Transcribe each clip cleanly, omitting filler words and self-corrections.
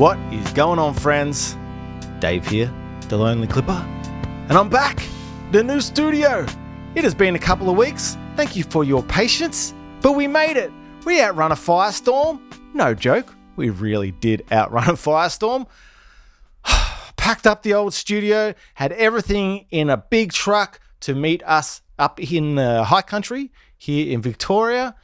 What is going on, friends? Dave here, the Lonely Clipper, and I'm back, the new studio. It has been a couple of weeks. Thank you for your patience, but we made it. We outrun a firestorm. No joke, we really did outrun a firestorm. Packed up the old studio, had everything in a big truck to meet us up in the high country here in Victoria.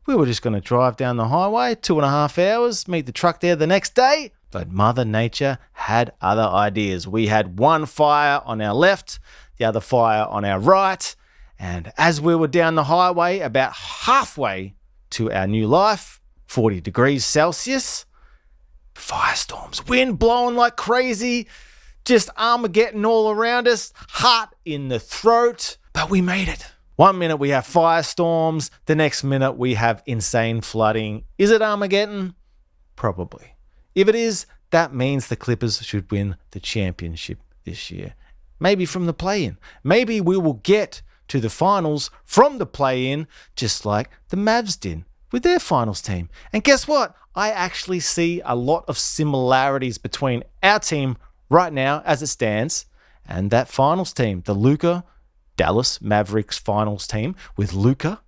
We were just going to drive down the highway, 2.5 hours, meet the truck there the next day. But Mother Nature had other ideas. We had one fire on our left, the other fire on our right. And as we were down the highway, about halfway to our new life, 40 degrees Celsius, firestorms, wind blowing like crazy, just Armageddon all around us, hot in the throat. But we made it. 1 minute we have firestorms, the next minute we have insane flooding. Is it Armageddon? Probably. If it is, that means the Clippers should win the championship this year. Maybe from the play-in. Maybe we will get to the finals from the play-in, just like the Mavs did with their finals team. And guess what? I actually see a lot of similarities between our team right now as it stands and that finals team, the Dallas Mavericks finals team with Luka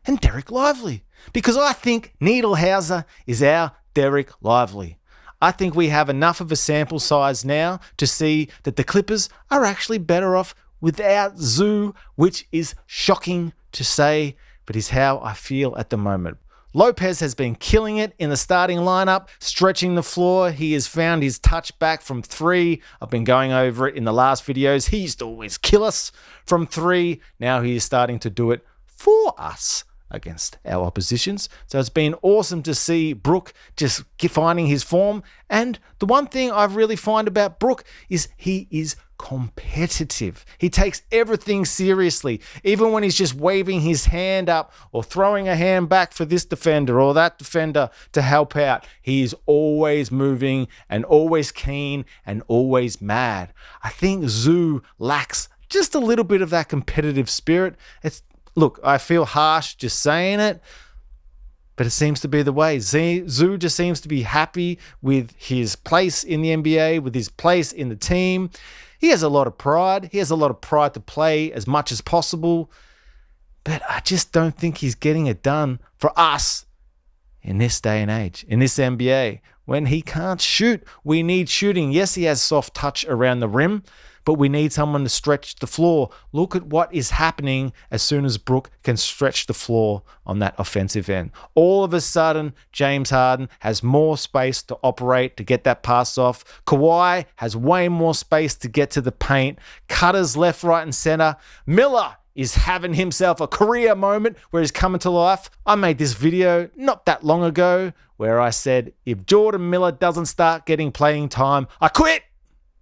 and Derrick Lively. Because I think Niederhauser is our Derrick Lively. I think we have enough of a sample size now to see that the Clippers are actually better off without Zoo, which is shocking to say, but is how I feel at the moment. Lopez has been killing it in the starting lineup, stretching the floor. He has found his touch back from three. I've been going over it in the last videos. He used to always kill us from three. Now he is starting to do it for us against our oppositions. So it's been awesome to see Brooke just finding his form. And the one thing I really find about Brooke is he is competitive. He takes everything seriously. Even when he's just waving his hand up or throwing a hand back for this defender or that defender to help out, he is always moving and always keen and always mad. I think Zoo lacks just a little bit of that competitive spirit. Look, I feel harsh just saying it, but it seems to be the way. Zoo just seems to be happy with his place in the NBA, with his place in the team. He has a lot of pride. He has a lot of pride to play as much as possible, but I just don't think he's getting it done for us in this day and age, in this NBA. When he can't shoot, we need shooting. Yes, he has soft touch around the rim, but we need someone to stretch the floor. Look at what is happening as soon as Brooke can stretch the floor on that offensive end. All of a sudden, James Harden has more space to operate, to get that pass off. Kawhi has way more space to get to the paint. Cutters left, right, and center. Miller is having himself a career moment where he's coming to life. I made this video not that long ago where I said, if Jordan Miller doesn't start getting playing time, I quit.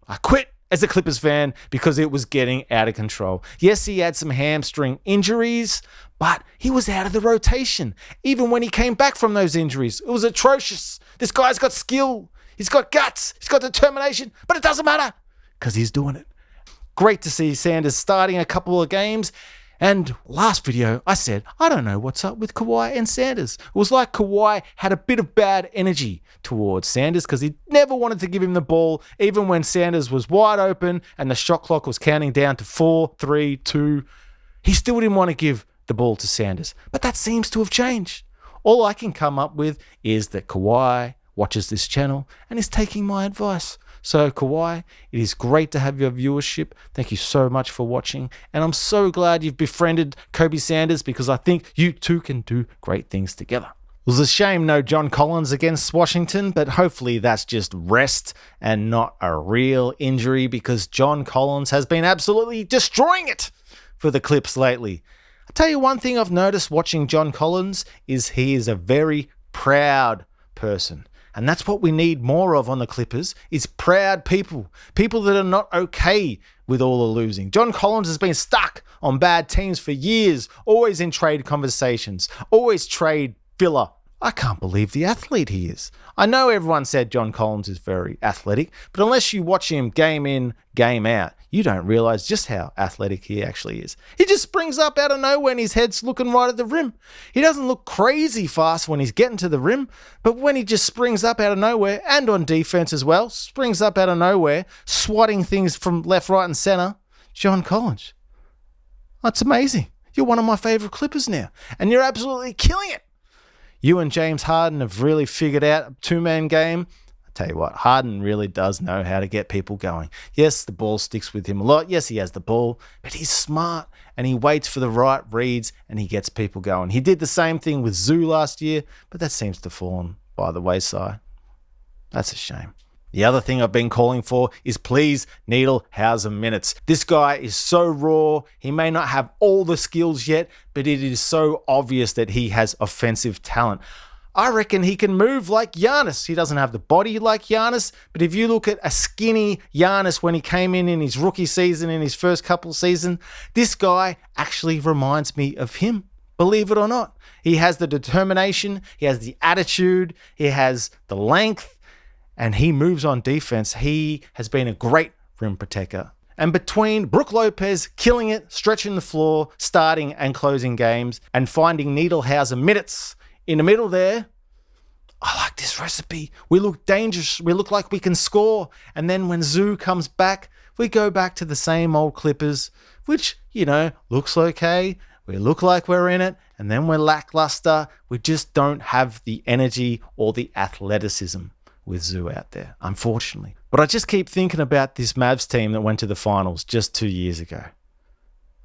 I quit as a Clippers fan because it was getting out of control. Yes, he had some hamstring injuries, but he was out of the rotation. Even when he came back from those injuries, it was atrocious. This guy's got skill. He's got guts. He's got determination, but it doesn't matter because he's doing it. Great to see Sanders starting a couple of games. And last video, I said, I don't know what's up with Kawhi and Sanders. It was like Kawhi had a bit of bad energy towards Sanders because he never wanted to give him the ball, even when Sanders was wide open and the shot clock was counting down to 4, 3, 2. He still didn't want to give the ball to Sanders. But that seems to have changed. All I can come up with is that Kawhi watches this channel and is taking my advice. So Kawhi, it is great to have your viewership. Thank you so much for watching. And I'm so glad you've befriended Kobe Sanders because I think you two can do great things together. It was a shame no John Collins against Washington, but hopefully that's just rest and not a real injury because John Collins has been absolutely destroying it for the Clips lately. I'll tell you one thing I've noticed watching John Collins is he is a very proud person. And that's what we need more of on the Clippers is proud people. People that are not okay with all the losing. John Collins has been stuck on bad teams for years, always in trade conversations, always trade filler I can't believe the athlete he is. I know everyone said John Collins is very athletic, but unless you watch him game in, game out, you don't realize just how athletic he actually is. He just springs up out of nowhere and his head's looking right at the rim. He doesn't look crazy fast when he's getting to the rim, but when he just springs up out of nowhere, and on defense as well, springs up out of nowhere, swatting things from left, right, and center, John Collins. That's amazing. You're one of my favorite Clippers now, and you're absolutely killing it. You and James Harden have really figured out a two-man game. I tell you what, Harden really does know how to get people going. Yes, the ball sticks with him a lot. Yes, he has the ball, but he's smart and he waits for the right reads and he gets people going. He did the same thing with Zoo last year, but that seems to fall by the wayside. That's a shame. The other thing I've been calling for is please Niederhauser minutes. This guy is so raw. He may not have all the skills yet, but it is so obvious that he has offensive talent. I reckon he can move like Giannis. He doesn't have the body like Giannis, but if you look at a skinny Giannis when he came in his rookie season, in his first couple seasons, this guy actually reminds me of him. Believe it or not. He has the determination, he has the attitude, he has the length, and he moves on defense. He has been a great rim protector. And between Brooke Lopez killing it, stretching the floor, starting and closing games, and finding Niederhauser minutes in the middle there, I like this recipe. We look dangerous. We look like we can score. And then when Zoo comes back, we go back to the same old Clippers, which, looks okay. We look like we're in it, and then we're lackluster. We just don't have the energy or the athleticism with Zoo out there, unfortunately. But I just keep thinking about this Mavs team that went to the finals just 2 years ago.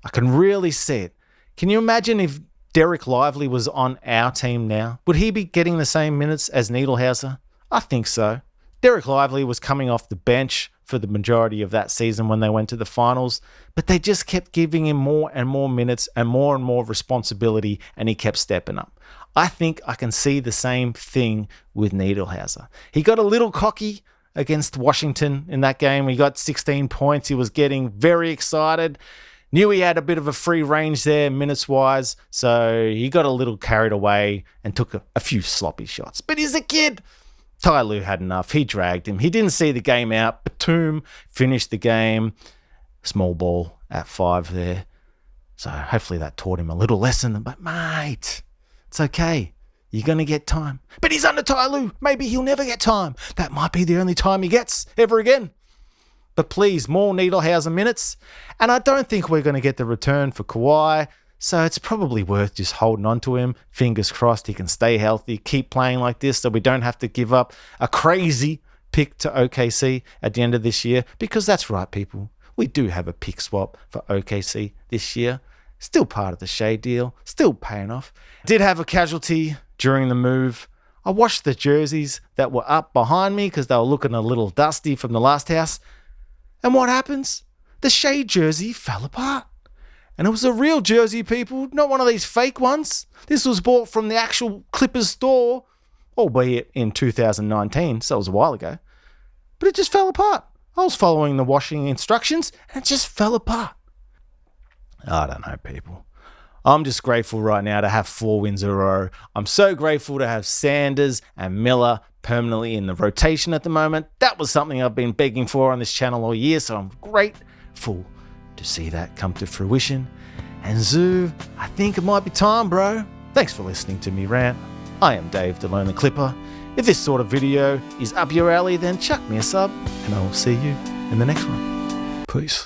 I can really see it. Can you imagine if Derrick Lively was on our team now? Would he be getting the same minutes as Niederhauser? I think so. Derrick Lively was coming off the bench for the majority of that season when they went to the finals, but they just kept giving him more and more minutes and more responsibility, and he kept stepping up. I think I can see the same thing with Niederhauser. He got a little cocky against Washington in that game. He got 16 points. He was getting very excited. Knew he had a bit of a free range there minutes-wise, so he got a little carried away and took a few sloppy shots. But he's a kid. Ty Lue had enough. He dragged him. He didn't see the game out. Batum finished the game. Small ball at 5 there. So hopefully that taught him a little lesson. But mate, it's okay. You're going to get time. But he's under Ty Lue. Maybe he'll never get time. That might be the only time he gets ever again. But please, more Niederhauser minutes. And I don't think we're going to get the return for Kawhi. So it's probably worth just holding on to him. Fingers crossed he can stay healthy, keep playing like this so we don't have to give up a crazy pick to OKC at the end of this year. Because that's right, people. We do have a pick swap for OKC this year. Still part of the Shea deal. Still paying off. Did have a casualty during the move. I washed the jerseys that were up behind me because they were looking a little dusty from the last house. And what happens? The Shea jersey fell apart. And it was a real jersey, people, not one of these fake ones. This was bought from the actual Clippers store, albeit in 2019, so it was a while ago. But it just fell apart. I was following the washing instructions, and it just fell apart. I don't know, people. I'm just grateful right now to have 4 wins in a row. I'm so grateful to have Sanders and Miller permanently in the rotation at the moment. That was something I've been begging for on this channel all year, so I'm grateful to see that come to fruition. And Zoo, I think it might be time, bro. Thanks for listening to me rant. I am Dave, the Lonely Clipper. If this sort of video is up your alley, then chuck me a sub, and I will see you in the next one. Peace.